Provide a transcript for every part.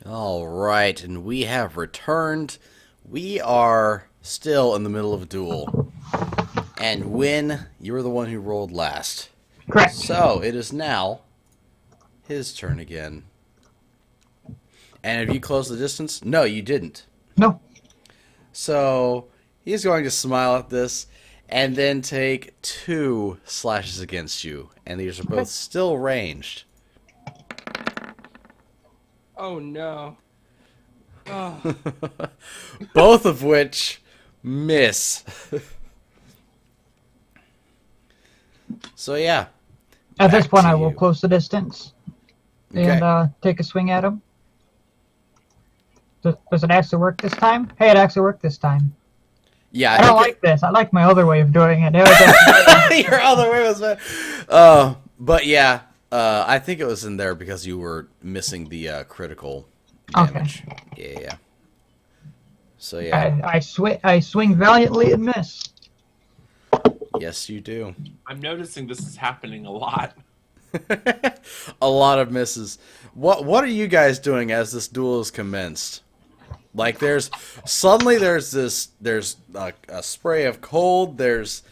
All right, and we have returned. We are still in the middle of a duel. And Win, you were the one who rolled last. Correct. So it is now his turn again. And have you closed the distance? No, you didn't. No. So he's going to smile at this and then take 2 slashes against you. And these are both still ranged. Oh no. Oh, Both of which miss. So yeah. At this Back point, to I will you. close the distance and Okay. take a swing at him. Does it actually work this time? Hey, it actually worked this time. Yeah, I don't like this. I like my other way of doing it. It was actually- your other way was better. But yeah, I think it was in there because you were missing the critical damage. Okay. Yeah. So yeah, I swing valiantly and miss. yes, you do. I'm noticing this is happening a lot. A lot of misses. What are you guys doing as this duel is commenced? Like there's a spray of cold. There's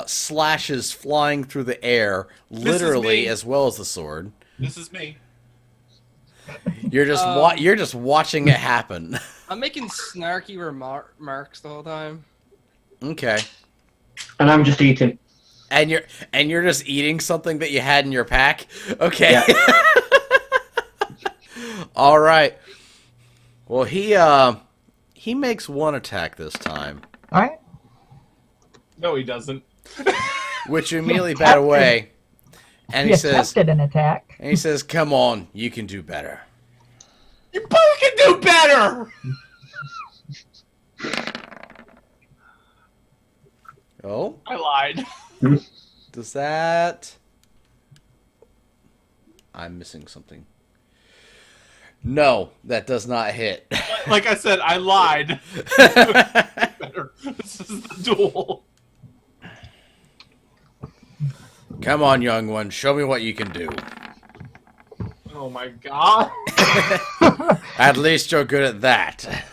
slashes flying through the air, is literally me. as well as the sword. This is me. You're just you're just watching it happen. I'm making snarky remarks the whole time. Okay. And I'm just eating. And you're just eating something that you had in your pack? Okay. Yeah. All right. Well, he makes one attack this time, All right. No, he doesn't. which you immediately bat away. And He he says, attempted an attack. "Come on, you can do better." You both can do better! Oh, I lied. does that? I'm missing something. No, that does not hit. Like I said, I lied. Better. This is the duel. Come on, young one, show me what you can do. Oh my god. At least you're good at that.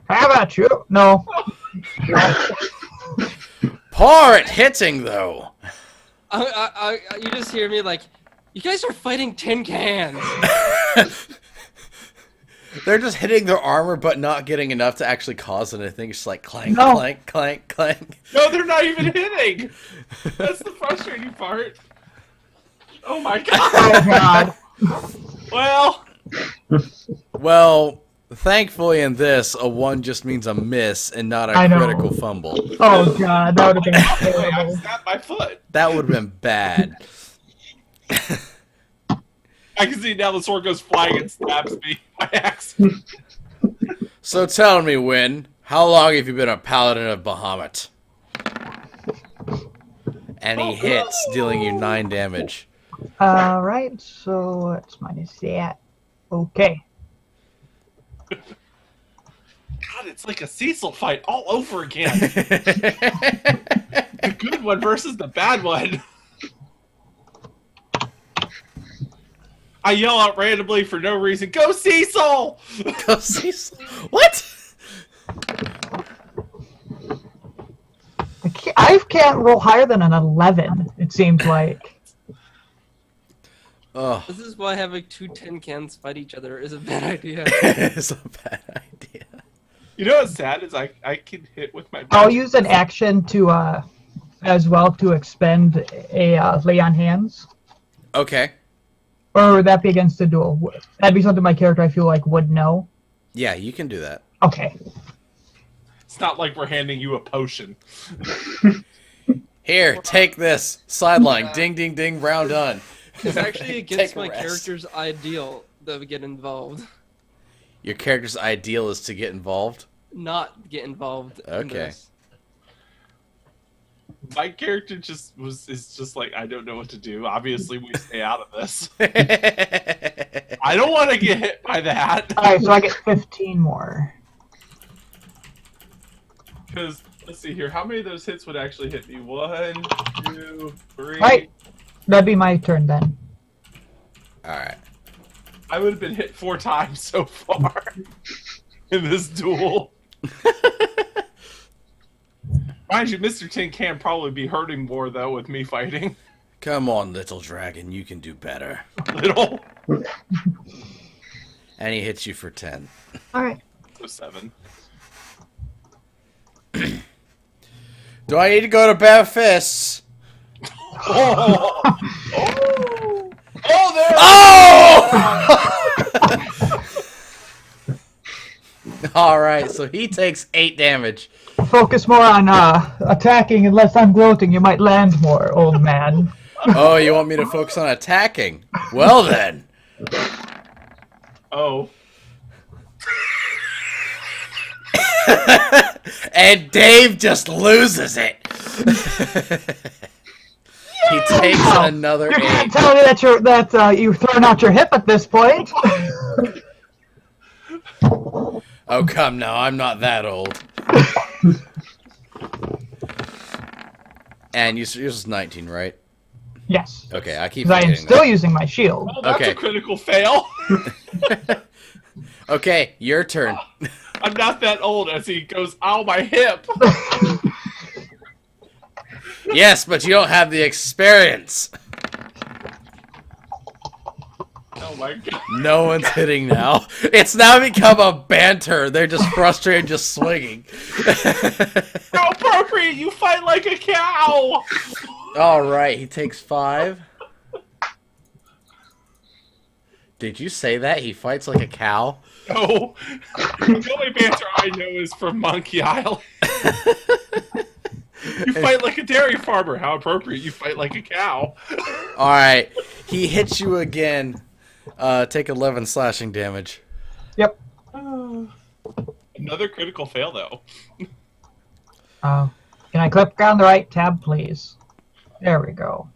How about you? No. Poor at hitting, though. You just hear me like, you guys are fighting tin cans. They're just hitting their armor, but not getting enough to actually cause anything. It's just like clank, No. clank, clank, clank. No, they're not even hitting. That's the frustrating part. Oh my god. Oh God. Well, Well, thankfully in this, a 1 just means a miss and not a I know. critical fumble. Oh God. That would have been I terrible. snapped my foot. That would have been bad. I can see now the sword goes flying and stabs me by axe. So tell me, Win, how long have you been a paladin of Bahamut? And he hits, dealing you 9 damage. All right. So let's minus that. Okay. God, it's like a Cecil fight all over again. The good one versus the bad one. I yell out randomly for no reason, "Go Cecil!" Go see. What? I can't roll higher than an 11. It seems like. Oh, This is why having two tin cans fight each other is a bad idea. it's a bad idea. You know what's sad is I can hit with my. I'll use an action to as well to expend a lay on hands. Okay. Or would that be against the duel? That'd be something my character I feel like would know. Yeah, you can do that. Okay. It's not like we're handing you a potion. Here, take this. Sideline. Ding, ding, ding. Round done. It's actually against Take a my rest. character's ideal that we get involved. Your character's ideal is to get involved. Not get involved. In Okay. this. My character is just like, I don't know what to do. Obviously, we stay out of this. Okay. I don't want to get hit by that. Alright, so I get 15 more. Because let's see here, how many of those hits would actually hit me? 1, 2, 3. Right. That'd be my turn then. All right. I would have been hit 4 times so far in this duel. Mind you, Mr. Tin can probably be hurting more, though, with me fighting. Come on, little dragon. You can do better. Little. And he hits you for 10. All right. So 7. Do I need to go to bare fists? Oh! Oh! Oh, there! Oh! All right, so he takes 8 damage. Focus more on attacking and less on gloating. You might land more, old man. Oh, you want me to focus on attacking? Well then. Oh. And Dave just loses it. He takes another You 8. can't tell me that you've thrown out your hip at this point. Oh, come now. I'm not that old. And yours is 19, right? Yes. Okay, I keep Because I am forgetting still using my shield. Oh, that's Okay. a critical fail. that. Okay, your turn. I'm not that old as he goes, ow, my hip. Yes, but you don't have the experience. Oh my god. No one's hitting now. It's now become a banter. They're just frustrated, just swinging. How appropriate, you fight like a cow. All right, he takes 5. Did you say that? He fights like a cow? No. The only banter I know is from Monkey Island. You fight like a dairy farmer. How appropriate, you fight like a cow. All right, he hits you again. Take 11 slashing damage. Yep. Another critical fail, though. Can I click on the right tab, please? There we go.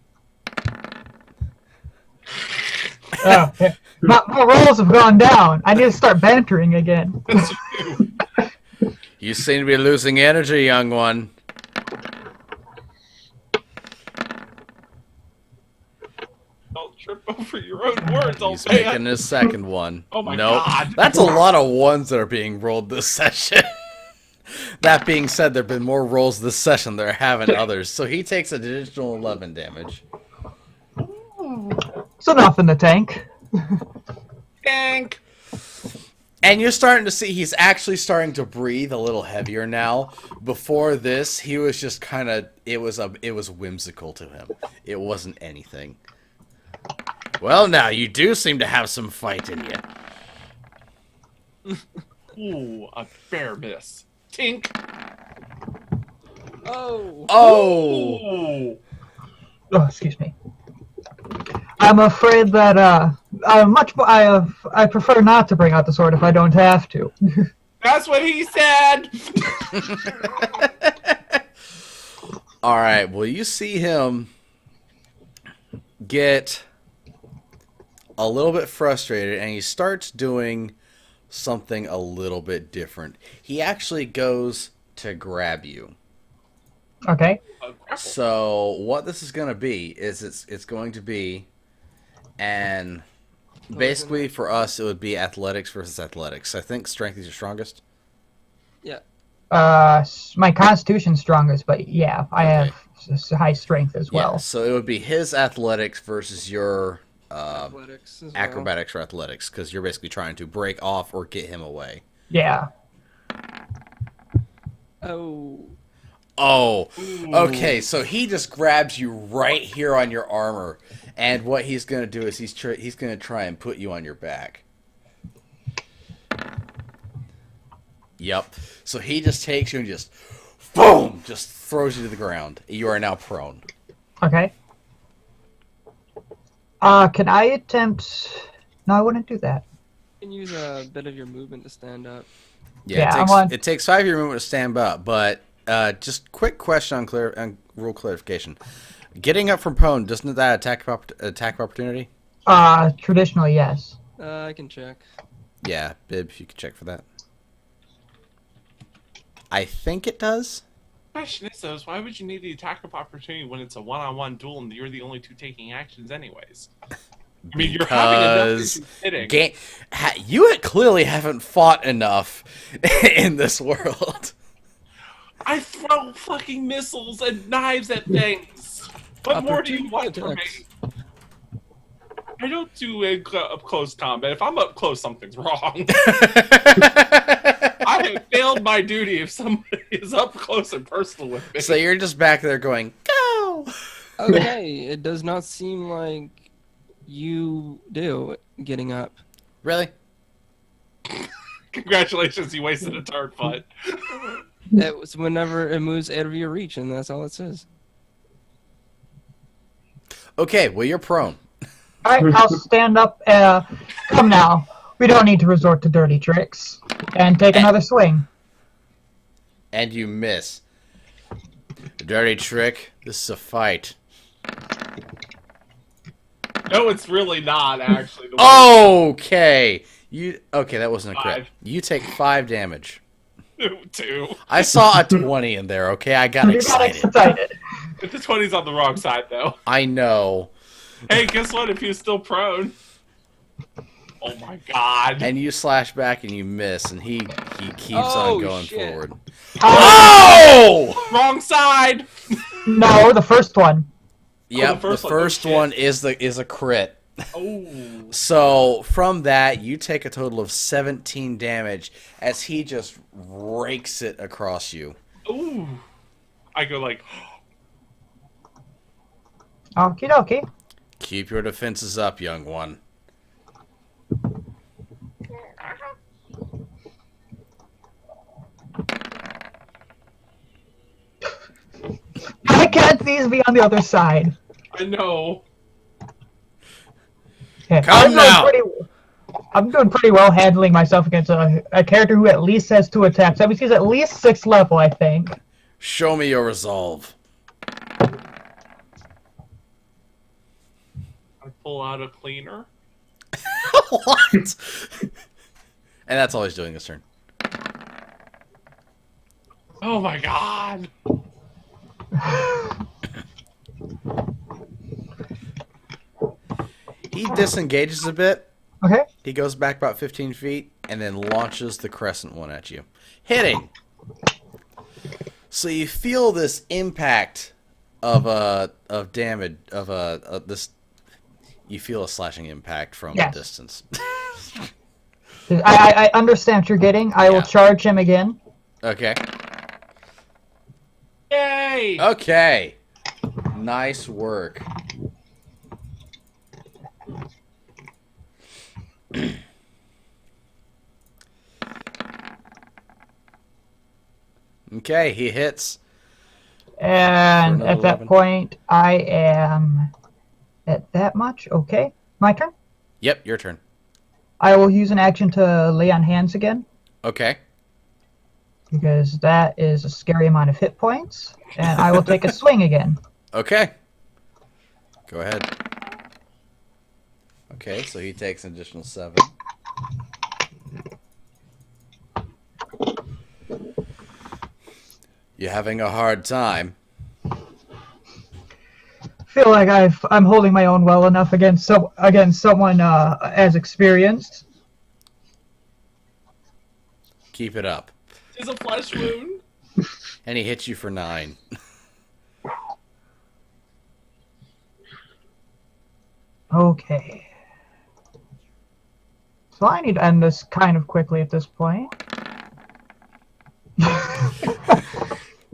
My rolls have gone down. I need to start bantering again. That's you. You seem to be losing energy, young one. Don't trip over your own words, old He's man. making his second one. Oh my Nope. God. That's a lot of 1s that are being rolled this session. That being said, there have been more rolls this session than there have in others. So he takes an additional 11 damage. It's enough in the tank. Tank. And you're starting to see he's actually starting to breathe a little heavier now. Before this, he was just kind of it was whimsical to him. It wasn't anything. Well, now you do seem to have some fight in you. Ooh, a fair miss. Tink. Oh. Oh, Ooh. Oh, excuse me. I'm afraid that I prefer not to bring out the sword if I don't have to. That's what he said. all right. Well, you see him get a little bit frustrated, and he starts doing something a little bit different. He actually goes to grab you. Okay. So what this is going to be is it's going to be, and basically for us it would be athletics versus athletics. I think strength is your strongest. Yeah. My constitution's strongest, but yeah, I have high strength as well. Yeah, so it would be his athletics versus your Athletics as well. acrobatics or athletics, because you're basically trying to break off or get him away. Yeah. Oh. Oh, okay. So he just grabs you right here on your armor, and what he's gonna do is he's gonna try and put you on your back. Yep. So he just takes you and just, boom, just throws you to the ground. You are now prone. Okay. Can I attempt? No, I wouldn't do that. You can use a bit of your movement to stand up. Yeah, it takes 5 of your movement to stand up, but just quick question on rule clarification. Getting up from prone, doesn't that attack of opportunity? Traditionally, yes. I can check. Yeah, Bib, if you could check for that. I think it does. Question is, though, why would you need the attack of opportunity when it's a one-on-one duel and you're the only two taking actions anyways? I mean, you're having enough Because issues hitting. you clearly haven't fought enough in this world. I throw fucking missiles and knives at things. What more do you want from me? attacks. I don't do up close combat. If I'm up close, something's wrong. I have failed my duty if somebody is up close and personal with me. So you're just back there going, go! Okay, it does not seem like you do getting up. Really? Congratulations, you wasted a turn, Foot. It was whenever it moves out of your reach, and that's all it says. Okay, well, you're prone. All right, I'll stand up. Come now. We don't need to resort to dirty tricks. And take another swing. And you miss. Dirty trick. This is a fight. No, it's really not, actually. The Okay. Okay, that wasn't a crit. 5. You take 5 damage. 2. I saw a 20 in there, okay? I got You got excited. excited. But the 20's on the wrong side, though. I know. Hey, guess what? If you're still prone. Oh my god. And you slash back and you miss, and he keeps Oh, on going shit. forward. Oh! Oh! Wrong side! No, the first one. Yep, the first first one, one is a crit. Oh. So from that, you take a total of 17 damage as he just rakes it across you. Ooh. I go like, Okie dokie. Keep your defenses up, young one. I can't see his be on the other side. I know. Okay, Come now. I'm doing pretty well handling myself against a character who at least has 2 attacks. That means he's at least 6th level, I think. Show me your resolve. I pull out a cleaner. What? And that's all he's doing this turn. Oh my god. He disengages a bit. Okay. He goes back about 15 feet and then launches the crescent one at you. Hitting! So you feel this impact of damage this. You feel a slashing impact from Yes. a distance. I understand what you're getting. I will Yeah. charge him again. Okay. Yay! Okay. Nice work. Okay, he hits. And For another at that 11. point, I am at that much. Okay. My turn. Yep, your turn. I will use an action to lay on hands again, Okay. because that is a scary amount of hit points. And I will take a swing again. Okay. Go ahead. Okay, so he takes an additional 7. You having a hard time? Feel like I'm holding my own well enough against someone as experienced. Keep it up. Is a flesh wound. And he hits you for 9. Okay. So I need to end this kind of quickly at this point.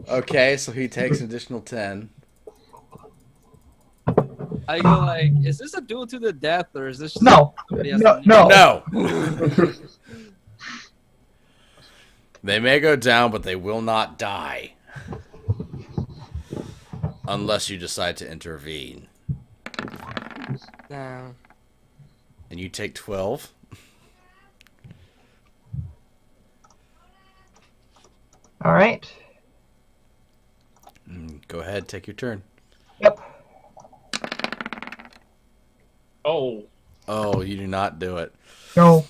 Okay, so he takes an additional 10. I go like, is this a duel to the death, or is this just No. somebody has No. to- No. No! They may go down, but they will not die. Unless you decide to intervene. No. And you take 12. All right. Go ahead, take your turn. Yep. Oh. Oh, you do not do it. Go.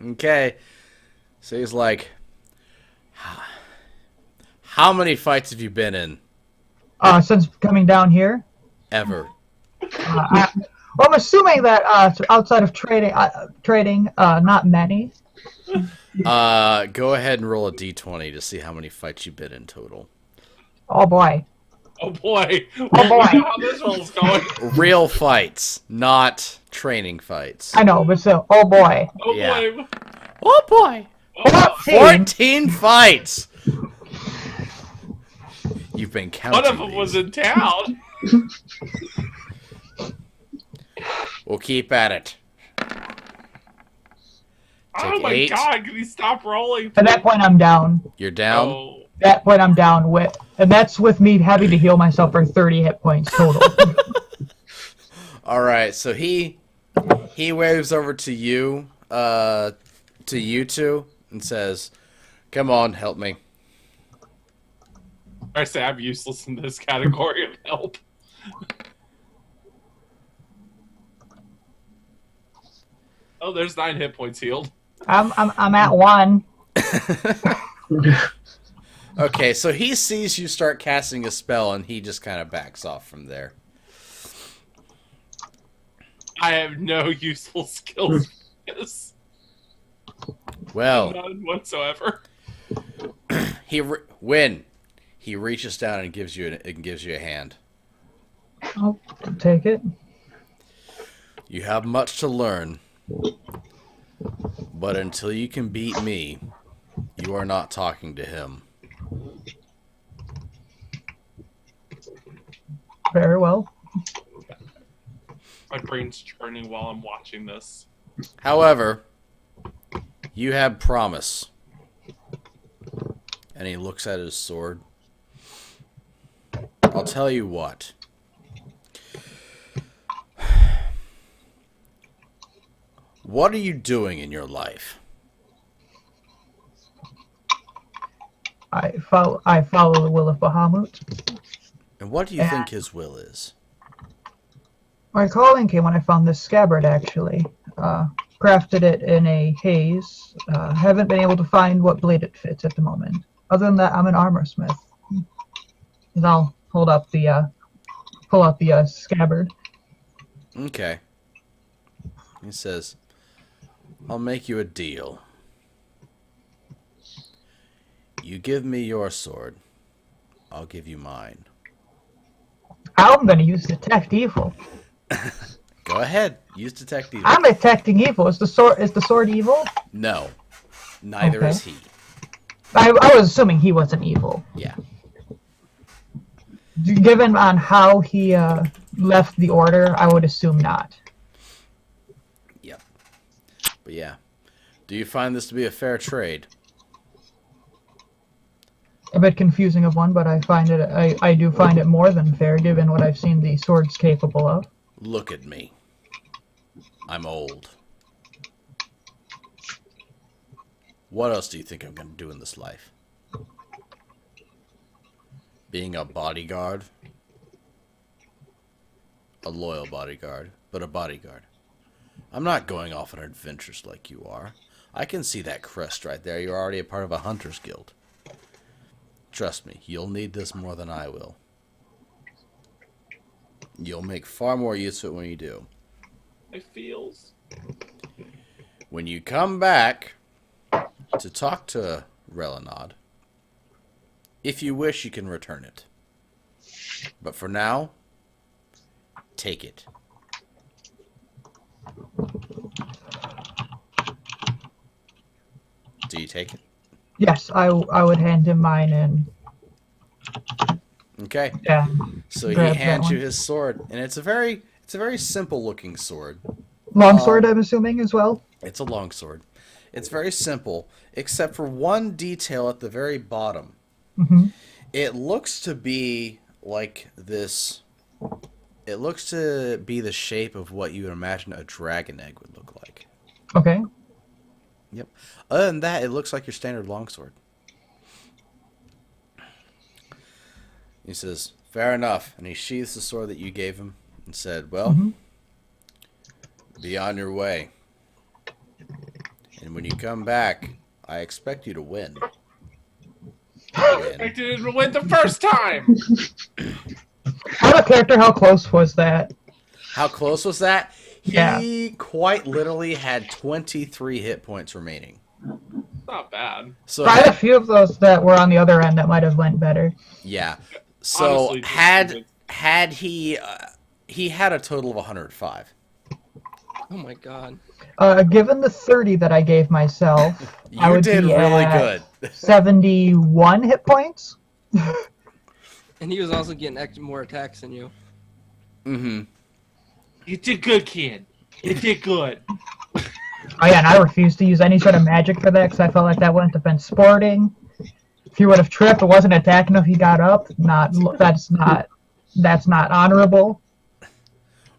Okay. So he's like, how many fights have you been in? Since coming down here, Ever? I'm assuming that outside of trading, not many. Go ahead and roll a d20 to see how many fights you've been in total. Oh boy. Oh boy. Oh Well, boy. look at how this roll's going. Real fights, not training fights. I know, but still, oh boy. Oh Yeah. boy. Oh boy! Oh, 14 fights! You've been counting. one of them these. was in town. We'll keep at it. Oh Take my 8. god, can he stop rolling? At that point, I'm down. You're down. Oh. That point, I'm down with, and that's with me having to heal myself for 30 hit points total. All right, so he waves over to you, you two, and says, "Come on, help me." I say I'm useless in this category of help. Oh, there's 9 hit points healed. I'm at 1. Okay, so he sees you start casting a spell, and he just kind of backs off from there. I have no useful skills for this. Well, None whatsoever. he reaches down and gives you a hand. I'll take it. You have much to learn, but until you can beat me, you are not talking to him. Very well. My brain's churning while I'm watching this. However, you have promise. And he looks at his sword. I'll tell you what. What are you doing in your life? I follow the will of Bahamut. And what do you think his will is? My calling came when I found this scabbard, actually. Crafted it in a haze. Haven't been able to find what blade it fits at the moment. Other than that, I'm an armor smith. And I'll pull out the scabbard. Okay. He says, I'll make you a deal. You give me your sword, I'll give you mine. I'm going to use Detect Evil. Go ahead, use Detect Evil. I'm detecting evil. Is the sword evil? No, neither Okay. is he. I was assuming he wasn't evil. Yeah. Given on how he left the order, I would assume not. Yep. But yeah. Do you find this to be a fair trade? A bit confusing of one, but I do find it more than fair, given what I've seen the sword's capable of. Look at me. I'm old. What else do you think I'm going to do in this life? Being a bodyguard? A loyal bodyguard, but a bodyguard. I'm not going off on adventures like you are. I can see that crest right there. You're already a part of a hunter's guild. Trust me, you'll need this more than I will. You'll make far more use of it when you do. It feels. When you come back to talk to Relinod, if you wish, you can return it. But for now, take it. Do you take it? Yes, I would hand him mine and Okay. yeah. So he Grab that hands you one. his sword, and it's a very simple looking sword. Longsword, I'm assuming, as well. It's a long sword. It's very simple, except for one detail at the very bottom. Hmm. It looks to be like this. It looks to be the shape of what you would imagine a dragon egg would look like. Okay. Yep. Other than that, it looks like your standard longsword. He says, "Fair enough," and he sheaths the sword that you gave him and said, "Well, Mhm. be on your way. And when you come back, I expect you to win." I Win. didn't win the first time! Out of character, how close was that? How close was that? He Yeah. quite literally had 23 hit points remaining. Not bad. So I had a few of those that were on the other end that might have went better. yeah. So Honestly, had he he had a total of 105. Oh my god. Given the 30 that I gave myself, I You would did be really at good. 71 hit points. And he was also getting more attacks than you. Mm-hmm. you did good, kid. You did good. Oh yeah, and I refused to use any sort of magic for that because I felt like that wouldn't have been sporting. If he would have tripped or wasn't attacking if he got up, that's not honorable.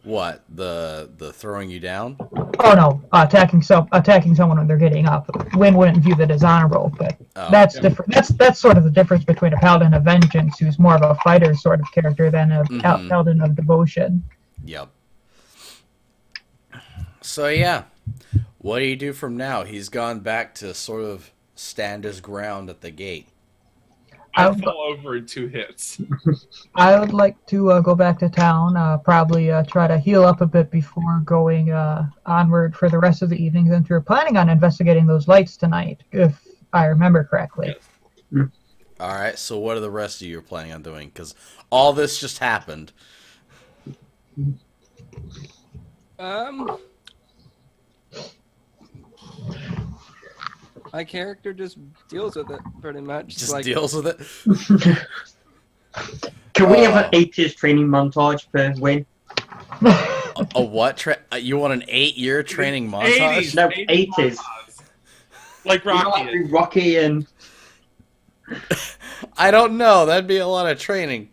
What, the throwing you down? Oh no, attacking someone when they're getting up. Wynn wouldn't view that as honorable, but Oh. that's different. That's sort of the difference between a paladin of vengeance, who's more of a fighter sort of character, than a Mhm. paladin of devotion. Yep. So yeah, what do you do from now? He's gone back to sort of stand his ground at the gate. I I'll- fell over in 2 hits. I would like to go back to town, probably try to heal up a bit before going onward for the rest of the evening, since we were planning on investigating those lights tonight, if I remember correctly. Yes. All right. So what are the rest of you planning on doing? Because all this just happened. My character just deals with it pretty much. Just like, deals with it. Can we have an 80s training montage for Win? A what? You want an 8-year training montage? 80s, No, 80s 80s. montage. Like You know, Rocky. like Rocky and I don't know. That'd be a lot of training.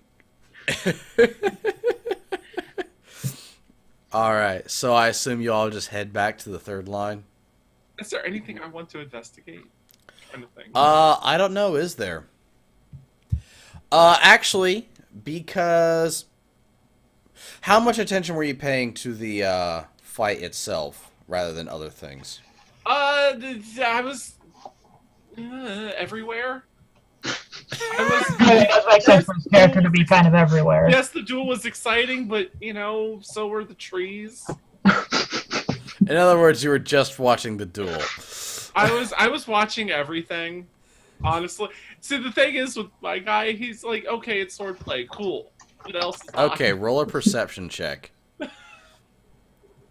All right. So I assume you all just head back to the third line. Is there anything I want to investigate? I'm trying to think. I don't know. Is there? Actually, because how much attention were you paying to the fight itself rather than other things? I was everywhere. I It does make sense for his character to be kind of everywhere. Yes, the duel was exciting, but so were the trees. In other words, you were just watching the duel. I was watching everything, honestly. See, the thing is with my guy, he's like, okay, it's swordplay, cool. What else? Is on? Okay, roll a perception check.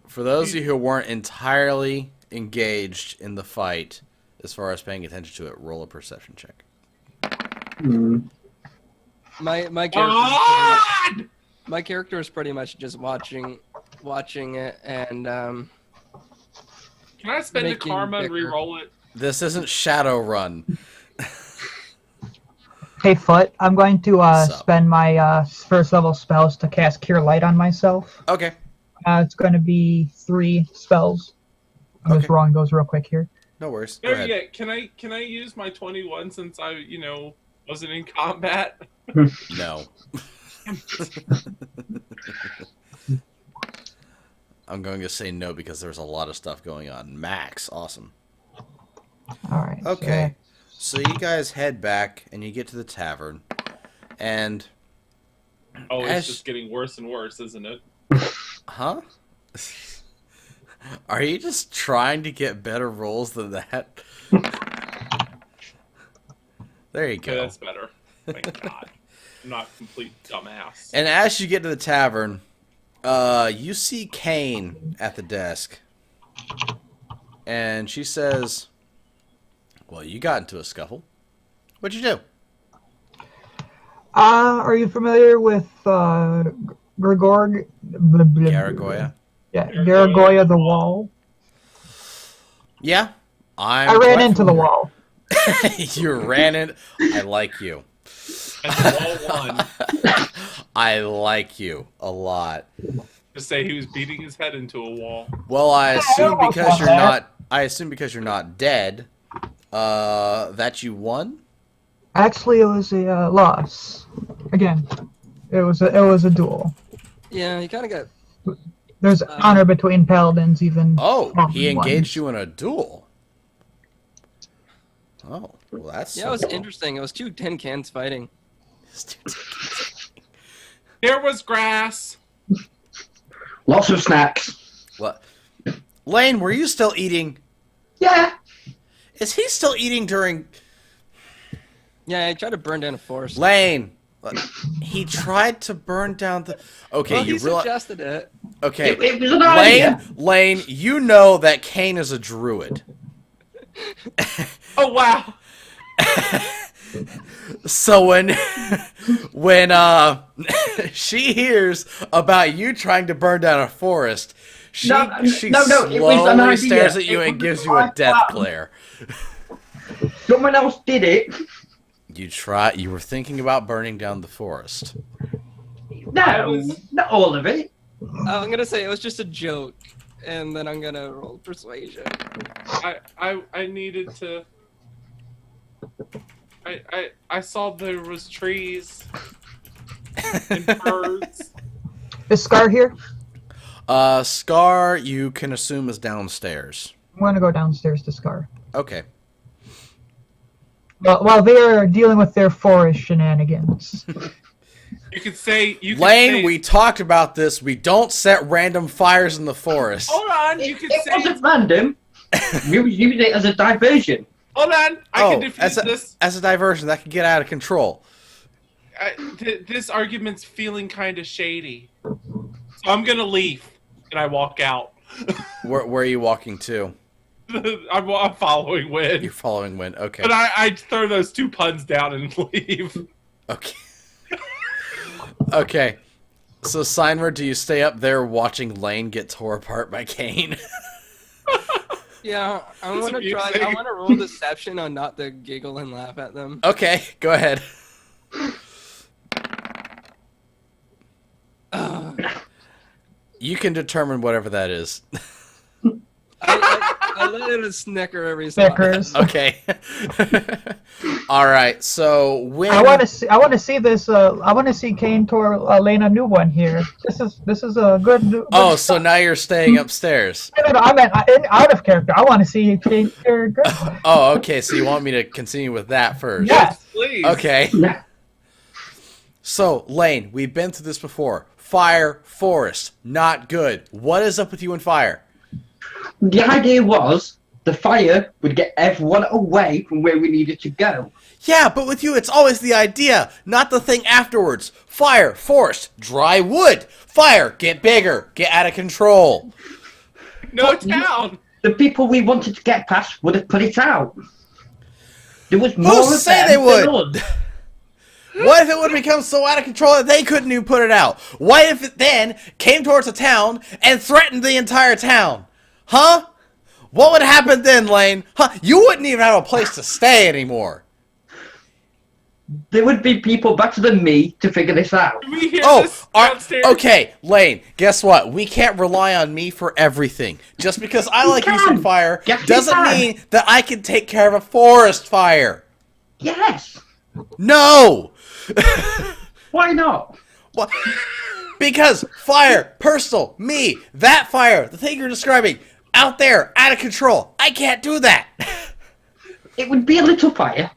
For those of you who weren't entirely engaged in the fight, as far as paying attention to it, roll a perception check. my character. God! My character is pretty much just watching it, and Can I spend a Making karma and bigger. re-roll it? This isn't Shadowrun. Hey, Foot, I'm going to What's up? spend my first level spells to cast Cure Light on myself. Okay. It's going to be 3 spells. I'm just Okay. rolling those real quick here. No worries. Go Better ahead. yet, can I use my 21 since I wasn't in combat? No. I'm going to say no because there's a lot of stuff going on. Max, awesome. All right. Okay. So you guys head back and you get to the tavern. And Oh, it's Ash- just getting worse and worse, isn't it? huh? Are you just trying to get better rolls than that? There you Okay, go. that's better. Thank God. I'm not a complete dumbass. And as you get to the tavern, you see Kane at the desk. And she says, well, you got into a scuffle. What'd you do? Are you familiar with Grigor? Garagoya? Yeah, Garagoya the Wall. Yeah. I ran into the wall. You ran in. I like you. And the wall won. I like you a lot. To say he was beating his head into a wall. Well, I assume almost because won you're that. not. I assume because you're not dead. That you won. Actually, it was a loss. Again, it was a duel. yeah, he kind of got. There's honor between paladins, even. Oh, strong he ones. engaged you in a duel. Oh, well, that's Yeah, it was interesting. It was 2 tin cans fighting. There was grass. Lots of snacks. What? Lane, were you still eating? Yeah. Is he still eating during? Yeah, I tried to burn down a forest. Lane, he tried to burn down the. Okay, Well, you he realize. suggested it. Okay, It was an idea. Lane, you know that Kane is a druid. Oh wow. So when she hears about you trying to burn down a forest, she No, it was an slowly idea. stares at you It and was gives you a death glare. Someone else did it. You were thinking about burning down the forest. No, not all of it. I'm gonna say it was just a joke, and then I'm gonna roll persuasion. I needed to. I saw there was trees and birds. Is Scar here? Scar, you can assume is downstairs. I'm going to go downstairs to Scar. Okay. While they're dealing with their forest shenanigans. You could say Lane, we talked about this. We don't set random fires in the forest. Hold on. You could It say. wasn't random. We was using it as a diversion. Hold on. I can defuse this. as a diversion, that could get out of control. This argument's feeling kind of shady. So I'm gonna leave, and I walk out. Where are you walking to? I'm following Win. You're following Wind. Okay. But I throw those 2 puns down and leave. Okay. Okay. So, Seimer, do you stay up there watching Lane get tore apart by Kane? Yeah, I That's want to try. I amusing. want to roll deception on not to giggle and laugh at them. Okay, go ahead. You can determine whatever that is. I let it a snicker every so often. Snickers. Okay. All right. So when I want to see. I want to see this. I want to see Kane tore Lane a new one here. This is a good. Oh, so now you're staying upstairs. No, I meant out of character. I want to see Kane tear a good one. Oh, okay. So you want me to continue with that first? Yes. Please. Okay. Yeah. So Lane, we've been through this before. Fire, forest, not good. What is up with you and fire? The idea was the fire would get everyone away from where we needed to go. Yeah, but with you, it's always the idea, not the thing afterwards. Fire, forest, dry wood. Fire, get bigger, get out of control. No town. The people we wanted to get past would have put it out. There was more Who's to of say them they would? than us. What if it would become so out of control that they couldn't even put it out? What if it then came towards a town and threatened the entire town? Huh? What would happen then, Lane? Huh? You wouldn't even have a place to stay anymore. There would be people better than me to figure this out. Can we hear Oh, this downstairs? okay, Lane, guess what? We can't rely on me for everything. Just because I like using can. fire Yes, we doesn't can. mean that I can take care of a forest fire. Yes. No! Why not? What? Because fire, personal, me, that fire, the thing you're describing, out there, out of control. I can't do that. It would be a little fire.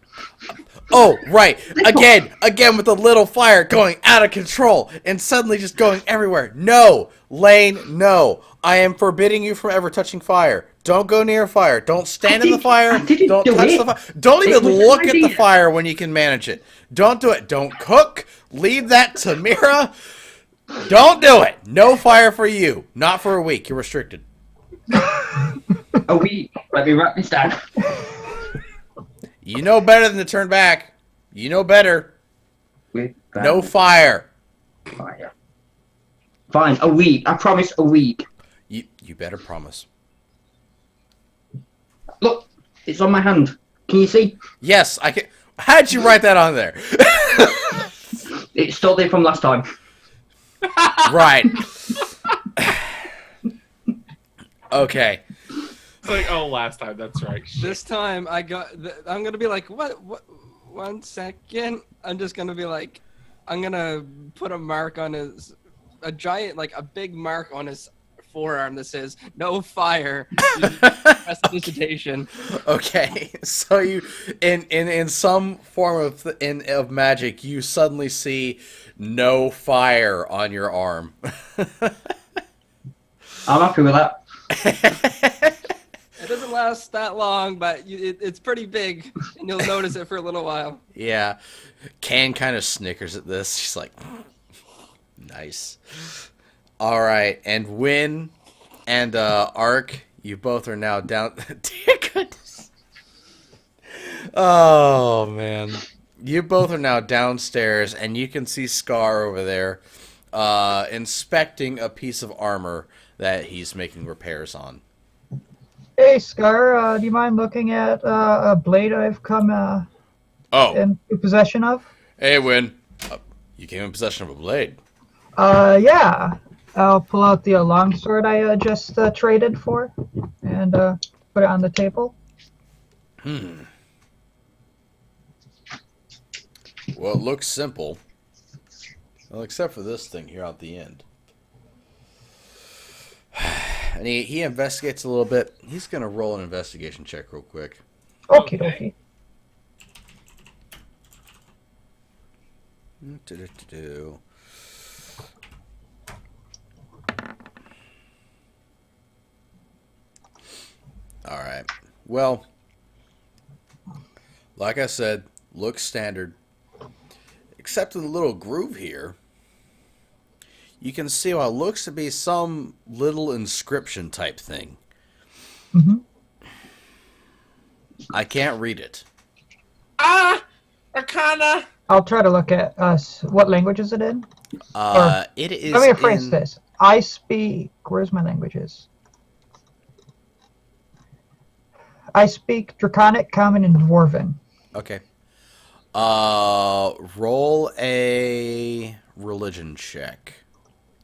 Oh, right. Again with the little fire going out of control and suddenly just going everywhere. No, Lane, no. I am forbidding you from ever touching fire. Don't go near fire. Don't stand in the fire. I didn't Don't do touch it. the fire. Don't It even was an look at the idea. fire when you can manage it. Don't do it. Don't cook. Leave that to Mira. Don't do it. No fire for you. Not for a week. You're restricted. A week. Let me write this down. You know better than to turn back. You know better. With No fire. fire. Fine, a week. I promise a week. You better promise. Look, it's on my hand. Can you see? Yes, I can. How'd you write that on there? It's still there from last time. Right. Okay. It's like, oh, last time. That's right. Shit. This time I'm gonna be like, what? 1 second. I'm just gonna be like, I'm gonna put a mark on a giant, like a big mark on his forearm that says "No fire." Prestidigitation. Okay. So you, in some form of magic, you suddenly see no fire on your arm. I'm happy with that. It doesn't last that long, but it's pretty big, and you'll notice it for a little while. Yeah. Can kind of snickers at this. She's like, nice. All right. And Win and Ark, you both are now down. Dear goodness. Oh, man. You both are now downstairs, and you can see Scar over there inspecting a piece of armor that he's making repairs on. Hey, Scar, do you mind looking at a blade I've come Oh, into possession of? hey, Win. You came in possession of a blade. Yeah. I'll pull out the longsword I just traded for and put it on the table. Well, it looks simple. Well, except for this thing here at the end. And he investigates a little bit. He's going to roll an investigation check real quick. Okay, Okay. okay. Do-do-do-do. All right. Well, like I said, looks standard. Except in the little groove here, you can see what looks to be some little inscription type thing. hmm I can't read it. Arcana. I'll try to look at what language is it in? It is. Let me rephrase in- this. I speak. Where's my languages? I speak Draconic, Common, and Dwarven. Okay. Roll a religion check.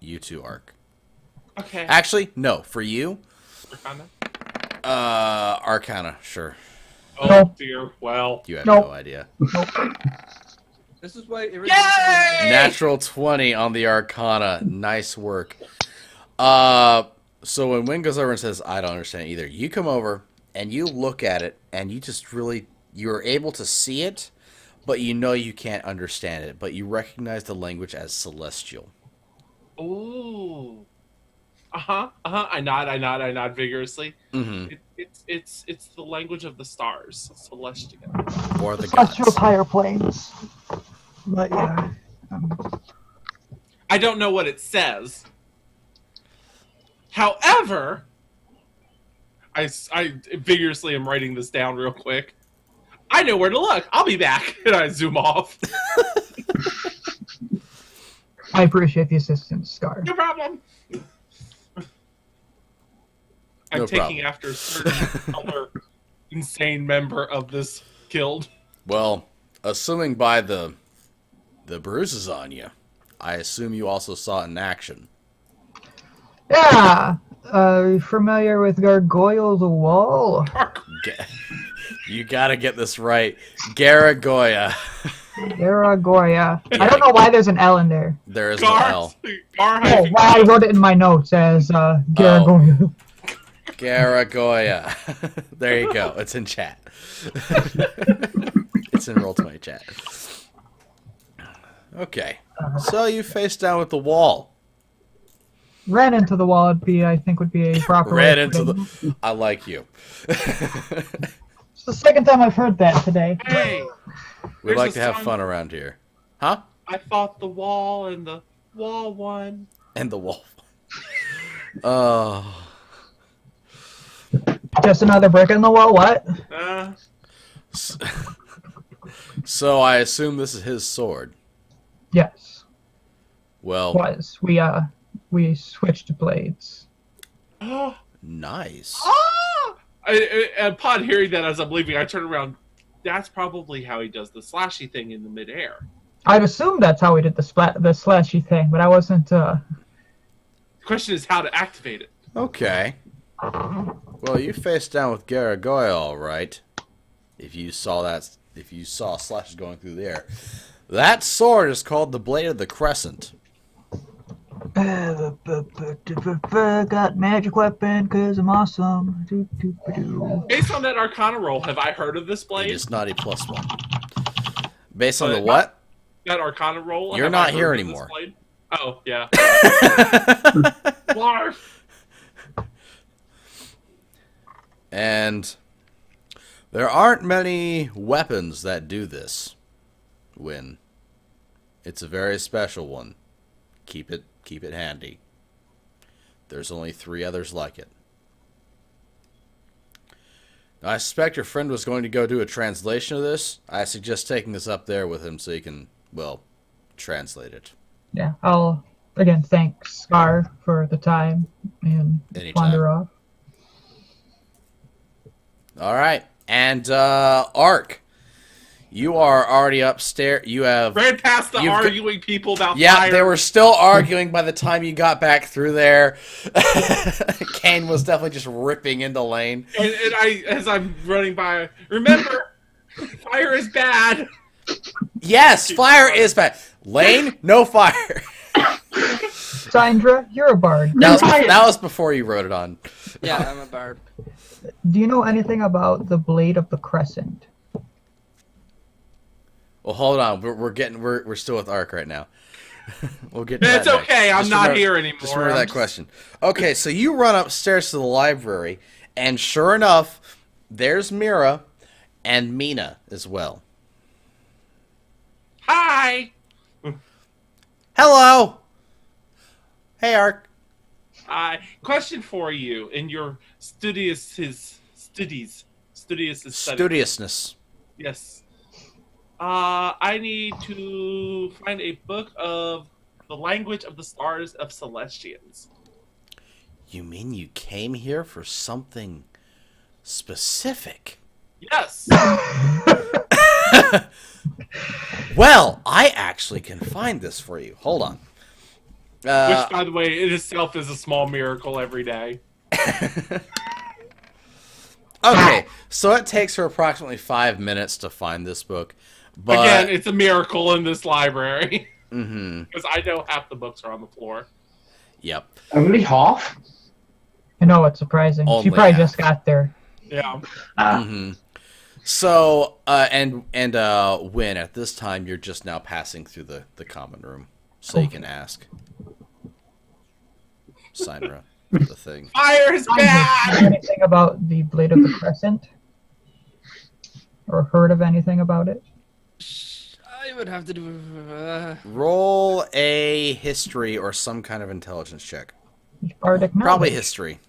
You two, Ark. Okay. Actually, no. For you, Arcana. Arcana. Sure. Oh Nope. dear. Well. You have Nope. no idea. This is why. Yay! Natural 20 on the Arcana. Nice work. So when Wynn goes over and says, "I don't understand either," you come over and you look at it and you just really you're able to see it, but you know you can't understand it. But you recognize the language as celestial. Ooh. I nod vigorously. Mm-hmm. It's the language of the stars, celestial. Or the Celestial gods. higher planes. But yeah. I don't know what it says. However, I vigorously am writing this down real quick. I know where to look. I'll be back. And I zoom off. I appreciate the assistance, Scar. No problem. I'm No taking problem. after a certain other insane member of this guild. Well, assuming by the bruises on you, I assume you also saw it in action. Yeah. Familiar with Gargoyle the Wall? Ga- You gotta get this right. Garagoya. Garagoya. I don't know why there's an L in there. There is no Gar, L. Gar Oh, why I wrote it in my notes as Garagoya. Garagoya. There you go. It's in chat. It's in Roll20 chat. Okay. So you face down with the wall. Ran into the wall. I think would be a proper. Ran way of into putting it. I like you. It's the second time I've heard that today. Hey, We There's like a to have song- fun around here. Huh? I fought the wall and the wall won. And the wolf. Oh. Just another brick in the wall. What? So I assume this is his sword. Yes. Well, Was we switched blades. Oh, nice. Upon hearing that as I'm leaving, I turn around. That's probably how he does the slashy thing in the midair. I'd assume that's how we did the slashy thing, but I wasn't. The question is how to activate it. Okay. Well, you faced down with Garagoya, all right. If you saw slashes going through the air. That sword is called the Blade of the Crescent. Got magic weapon because I'm awesome. Based on that Arcana roll, have I heard of this It blade? is not a +1. Based on But the what? That Arcana roll? You're have not I heard here of this anymore. blade? Oh, yeah. Blarf. And there aren't many weapons that do this, Win. It's a very special one. Keep it handy. There's only 3 others like it. Now, I suspect your friend was going to go do a translation of this. I suggest taking this up there with him so he can, well, translate it. Yeah, I'll again thank Scar for the time and Anytime. wander off. All right. And Ark, you are already upstairs. You have Ran past the You've got- arguing people about Yeah, fire. they were still arguing by the time you got back through there. Kane was definitely just ripping into Lane. And as I'm running by, remember, fire is bad. Yes, fire is bad. Lane, no fire. Syndra, you're a bard. That was before you wrote it on. Yeah, I'm a bard. Do you know anything about the Blade of the Crescent? Well, hold on. We're still with Ark right now. We'll get to It's that next. okay. I'm Just not remember- here anymore. Just remember I'm that question. Okay, so you run upstairs to the library, and sure enough, there's Mira and Mina as well. Hi. Hello. Hey, Ark. Question for you in your studies. Studiousness. Yes. I need to find a book of the language of the stars of Celestians. You mean you came here for something specific? Yes. Well, I actually can find this for you. Hold on. Which, by the way, in itself is a small miracle every day. Okay, so it takes her approximately 5 minutes to find this book. But Again, it's a miracle in this library. Mhm. Because I know half the books are on the floor. Yep. Only half? I know it's surprising. Only She probably half. just got there. Yeah. Mm-hmm. So, and Win, at this time, you're just now passing through the common room, so you can ask Synra the thing. Fire is Do you know bad! anything about the Blade of the Crescent? Or heard of anything about it? I would have to do. Roll a history or some kind of intelligence check. Bardic knowledge. Probably history.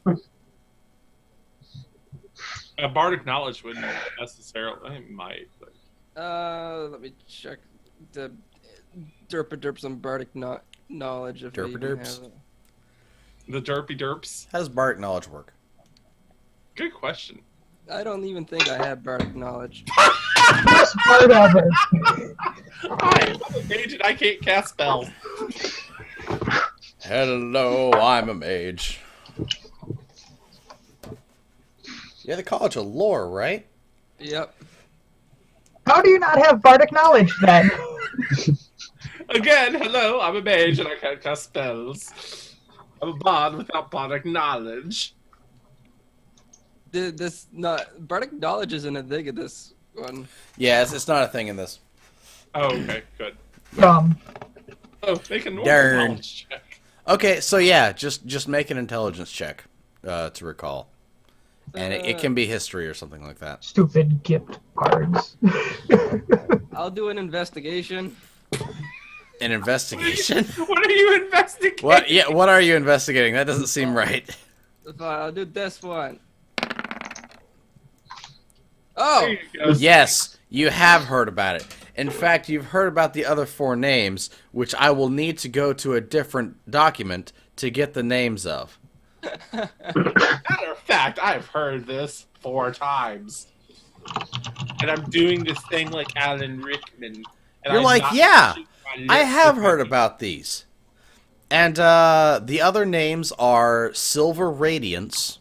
Bardic knowledge wouldn't necessarily. It might. But... Let me check the derp some bardic knowledge. If we even Derp-a-derps? have it. The derpy derps. How does Bardic knowledge work? Good question. I don't even think I have bardic knowledge. Best bard ever. I'm a mage and I can't cast spells. Hello, I'm a mage. You're the College of Lore, right? Yep. How do you not have Bardic knowledge then? Again, hello, I'm a mage and I can't cast spells. I'm a bard without bardic knowledge. This not bardic knowledge isn't a thing of this one. Yeah, it's not a thing in this. Oh, okay, good. From Oh, make a normal Darn. knowledge check. Okay, so yeah, just make an intelligence check to recall. And it can be history or something like that. stupid gipped bards. I'll do an investigation. An investigation? What are you investigating? What? Yeah, what are you investigating? That doesn't seem right. Fine, I'll do this one. There Oh, you go. Yes, you have heard about it. In fact, you've heard about the other 4 names, which I will need to go to a different document to get the names of. Matter of fact, I've heard this 4 times. And I'm doing this thing like Alan Rickman. And You're I'm like, not yeah, touching my I lips have with heard my- about these. And the other names are Silver Radiance,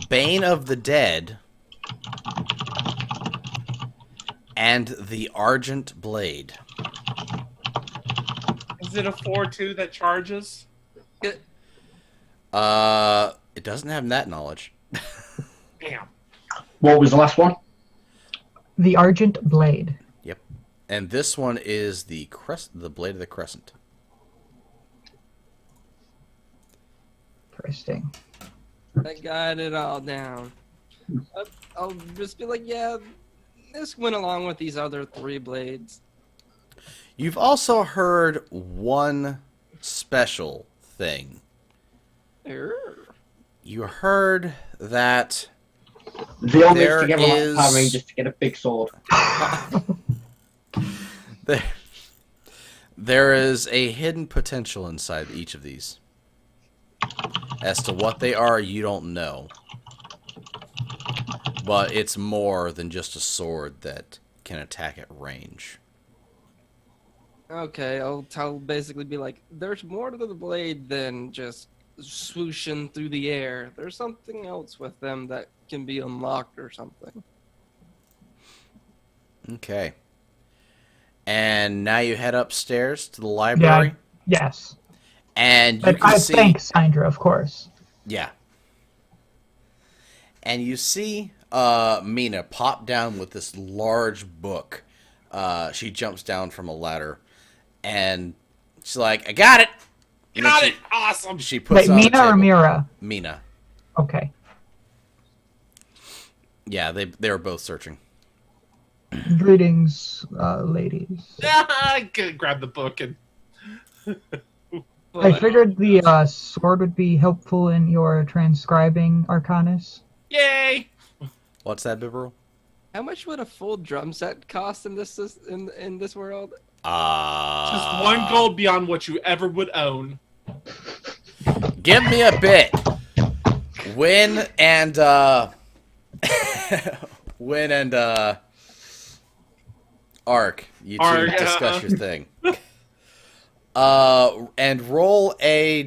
Bane of the Dead, and the Argent Blade. Is it a 4-2 that charges? It doesn't have that knowledge. Damn. What was the last one? The Argent Blade. And this one is the Blade of the Crescent. Interesting. I got it all down. I'll just be like, yeah, this went along with these other 3 blades. You've also heard one special thing. Err. You heard that They all mix There together like is- Power Rangers to get a big sword. there, there is a hidden potential inside each of these. As to what they are, you don't know. But it's more than just a sword that can attack at range. Okay, I'll basically be like, there's more to the blade than just swooshing through the air. There's something else with them that can be unlocked or something. Okay. And now you head upstairs to the library. Yes. And you But can I see... thank Sandra, of course. Yeah. And you see Mina pop down with this large book. She jumps down from a ladder. And she's like, I got it! And then Got she- it! Awesome! She puts Wait, it on the Mina or table. Mira? Mina. Okay. Yeah, they were both searching. Greetings, ladies. I could grab the book and I But figured the sword would be helpful in your transcribing Arcanus. yay! What's that, Bibarel? how much would a full drum set cost in this in this world? Just 1 gold beyond what you ever would own. Give me a bit. Win and Win and Ark. You two Ark, discuss your thing. And roll a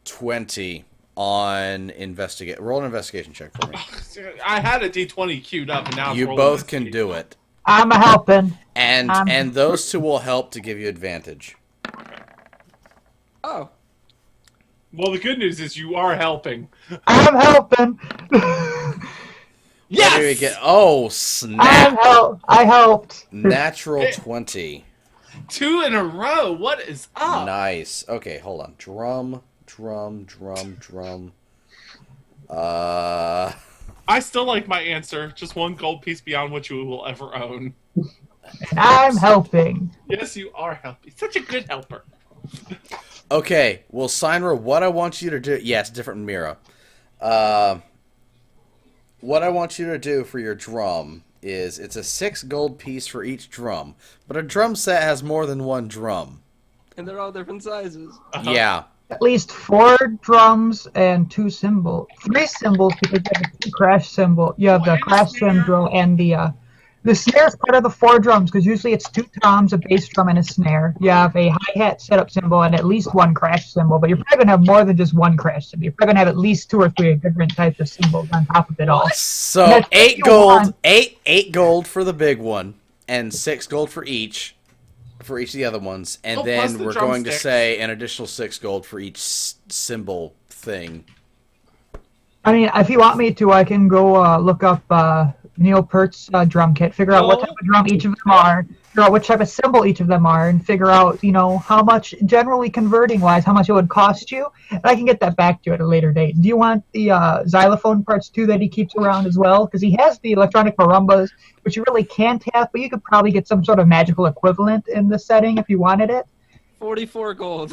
D20 on investigate. Roll an investigation check for me. I had a D20 queued up, and now it's You rolling both this can D20. do it. I'm a helping. And those two will help to give you advantage. Oh, Well, the good news is you are helping. I'm helping. What do we get? Oh, snap. I helped. Natural 20. 2 in a row. What is up? Nice. Okay, hold on. Drum. I still like my answer. Just 1 gold piece beyond what you will ever own. And I'm helping. Yes, you are helping. Such a good helper. Okay, well, Sinra, what I want you to do... Yes, different Mira. What I want you to do for your drum is it's a 6 gold piece for each drum, but a drum set has more than 1 drum. and they're all different sizes. Uh-huh. Yeah. At least 4 drums and 2 cymbals. 3 cymbals because you have the crash cymbal. You have the And crash snare. cymbal and the snare is part of the 4 drums because usually it's 2 toms, a bass drum, and a snare. You have a hi-hat setup cymbal and at least 1 crash cymbal, but you're probably going to have more than just 1 crash cymbal. You're probably going to have at least 2 or 3 different types of cymbals on top of it all. So, That's 8 what you gold, want. 8 gold for the big one, and 6 gold for each of the other ones, and Oh, plus then the we're going to drumsticks. say an additional 6 gold for each cymbal thing. I mean, if you want me to, I can go look up Neil Peart's drum kit, figure out what type of drum each of them are, figure out which type of cymbal each of them are, and figure out, how much, generally converting-wise, how much it would cost you. And I can get that back to you at a later date. Do you want the xylophone parts, too, that he keeps around as well? Because he has the electronic marimbas, which you really can't have, but you could probably get some sort of magical equivalent in the setting if you wanted it. 44 gold.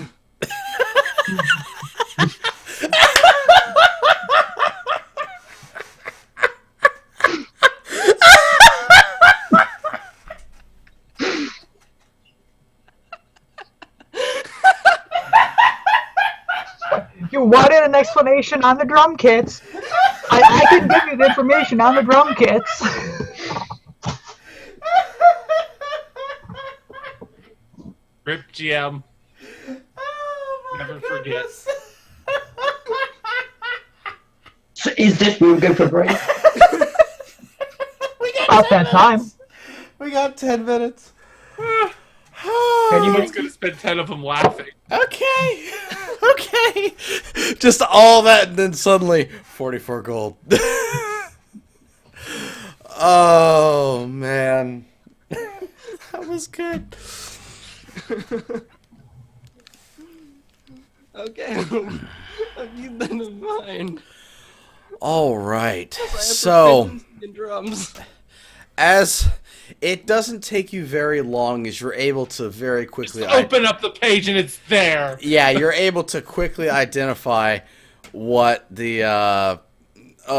If you wanted an explanation on the drum kits, I can give you the information on the drum kits. Rip GM. Never forget. So is this where we go for break? About that time. We got 10 minutes. Anyone's gonna spend 10 of them laughing. Okay. Okay. Just all that, and then suddenly 44 gold. Oh, man. That was good. Okay. I'll keep that in mind. All right. I have So, proficiency in drums. as it doesn't take you very long, as you're able to very Just quickly open up the page and it's there. yeah, you're able to quickly identify what the oh,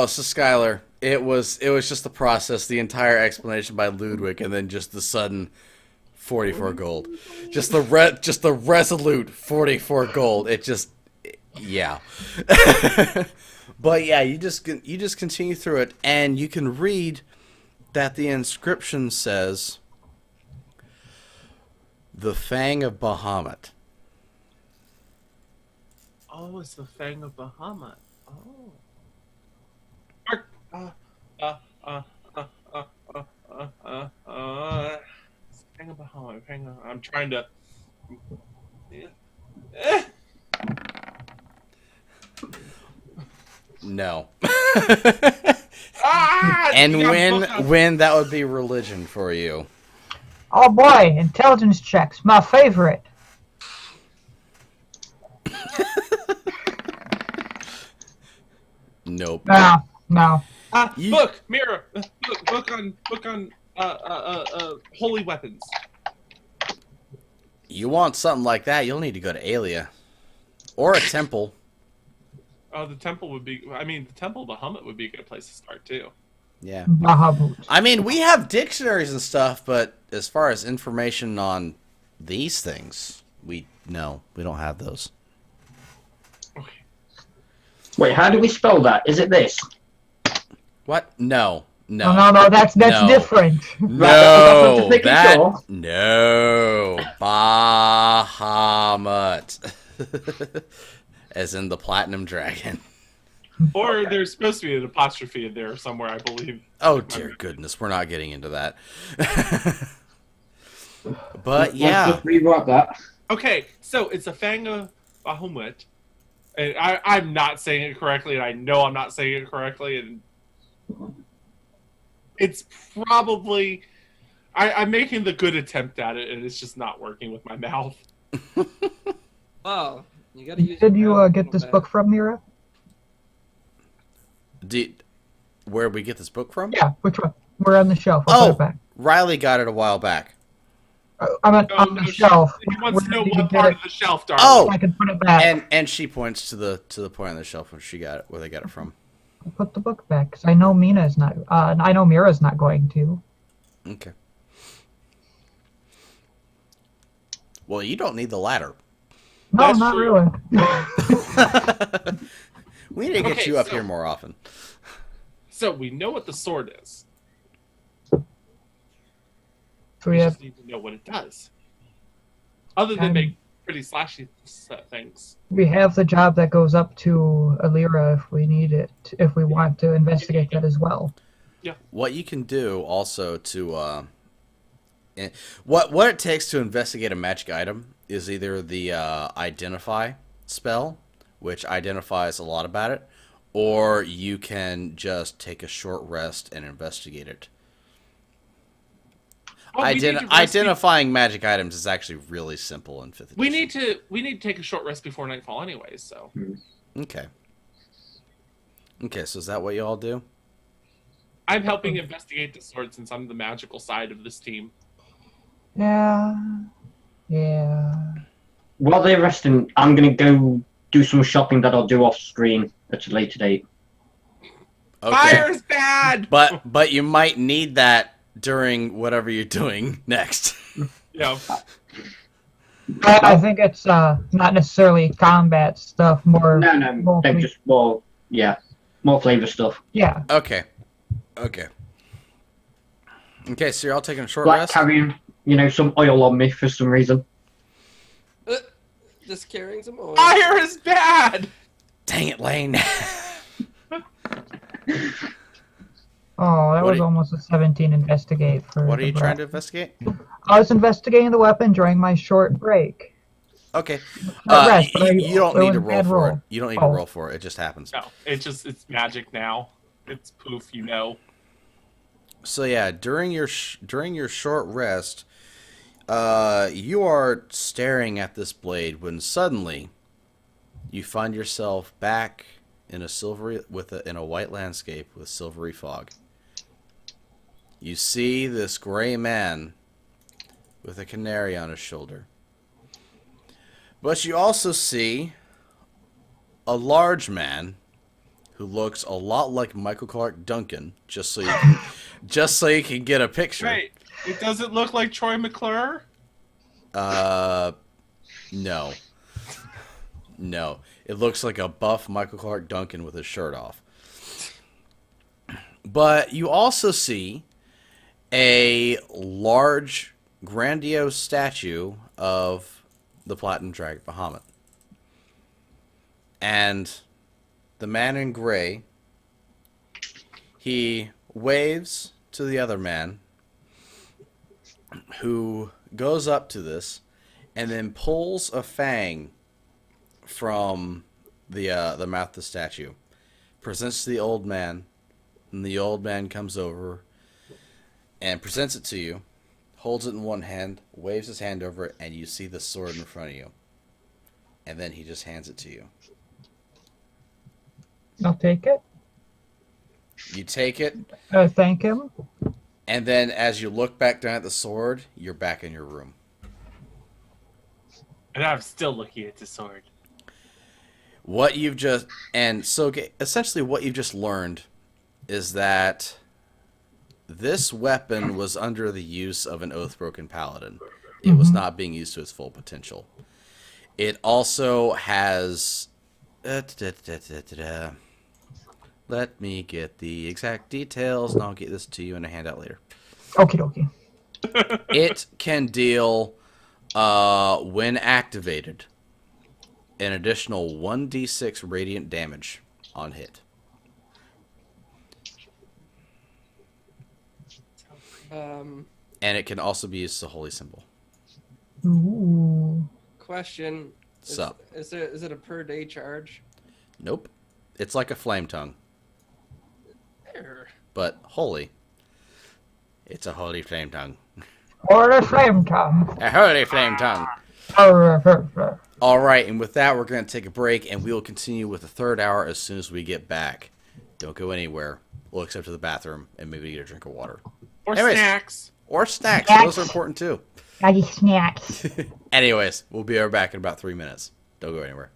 so Skylar, it was just the process, the entire explanation by Ludwig, and then just the sudden 44 gold. Just the resolute 44 gold. It just yeah. But yeah, you just continue through it, and you can read that the inscription says the Fang of Bahamut. Oh, it's the Fang of Bahamut. Oh. Mark. Fang of Bahamut. I'm trying to. Eh. No. Ah! And Yeah, when that would be religion for you. Oh boy, intelligence checks, my favorite. Nope. No. You- book, mirror, book on holy weapons. You want something like that, you'll need to go to Aelia. Or a temple. Oh, the temple would be. I mean, the temple of Bahamut would be a good place to start too. Yeah. Bahamut. I mean, we have dictionaries and stuff, but as far as information on these things, we don't have those. Okay. Wait, how do we spell that? Is it this? What? No. No, that's No. different. No. Just making That sure. no. Bahamut. As in the Platinum Dragon. Or there's supposed to be an apostrophe in there somewhere, I believe. Oh dear goodness, we're not getting into that. But Let's yeah. just rewrite that. Okay, so it's a Fang of Bahamut. And I'm not saying it correctly, and I know I'm not saying it correctly, and it's probably I'm making the good attempt at it, and it's just not working with my mouth. Wow. You gotta use Did your you mouth a get little this bit. book from Mira? Where we get this book from? Yeah, which one? We're on the shelf. I'll put Oh, it back. Riley got it a while back. I meant Oh, on the no, shelf. He wants to know Where did you what get part it? of the shelf, darling. Oh! I can put it back. And she points to the point on the shelf where she got it, where they got it from. I'll put the book back because I know Mina's not. I know Mira's not going to. Okay. Well, you don't need the ladder. No, That's not true. really. We need to get Okay, you up so- here more often. So we know what the sword is. So We we have just need to know what it does. Other than Um, make pretty slashy things. the job that goes up to Alira if we need it, if we want to investigate that as well. What you can do also to what it takes to investigate a magic item is either the identify spell, which identifies a lot about it, or you can just take a short rest and investigate it. Oh, we need to rest Identifying magic items is actually really simple in 5th edition. we need to take a short rest before nightfall, anyways. So Okay. Okay, so is that what you all do? I'm helping investigate the sword since I'm the magical side of this team. Yeah. While they're resting, I'm gonna go do some shopping that I'll do off screen at a later date. Okay. Fire's bad. But you might need that during whatever you're doing next. Yeah. I think it's not necessarily combat stuff, more. No, they're just more flavor stuff. Yeah. Okay. Okay, so you're all taking a short Like rest? carrying, some oil on me for some reason. Just carrying some oil. Fire is bad. Dang it, Lane. Oh, that What was do you- almost a 17 investigate for. What are the you trying to brat. investigate? I was investigating the weapon during my short break. Okay. Short rest, but You don't it need was to a roll bad for it. roll. You don't need to Oh. roll for it. It just happens. No, it's magic now. It's poof, So yeah, during your short rest, you are staring at this blade when suddenly you find yourself back in a in a white landscape with silvery fog. You see this gray man with a canary on his shoulder. But you also see a large man who looks a lot like Michael Clark Duncan, just so you can get a picture. Wait, it doesn't look like Troy McClure? No. No. It looks like a buff Michael Clark Duncan with his shirt off. But you also see a large, grandiose statue of the Platinum Dragon Bahamut. And the man in gray, he waves to the other man, who goes up to this and then pulls a fang from the mouth of the statue, presents to the old man, and the old man comes over and presents it to you, holds it in one hand, waves his hand over it, and you see the sword in front of you. And then he just hands it to you. I'll take it. You take it, Thank him. and then as you look back down at the sword, you're back in your room. And I'm still looking at the sword. What you've just essentially what you've just learned is that this weapon was under the use of an Oathbroken Paladin. It was not being used to its full potential. It also has let me get the exact details, and I'll get this to you in a handout later. Okie dokie. It can deal, when activated, an additional 1d6 radiant damage on hit. And it can also be used as a holy symbol. Ooh. Question. Sup? Is it a per day charge? Nope. It's like a flame tongue, Err. but holy. It's a holy flame tongue. Or a flame tongue. A holy flame tongue. Arr. All right, and with that, we're going to take a break, and we will continue with the third hour as soon as we get back. Don't go anywhere. We'll except to the bathroom and maybe get a drink of water. Or Anyways. snacks. Or snacks. Snacks. Those are important too. I get snacks. Anyways, we'll be right back in about 3 minutes. Don't go anywhere.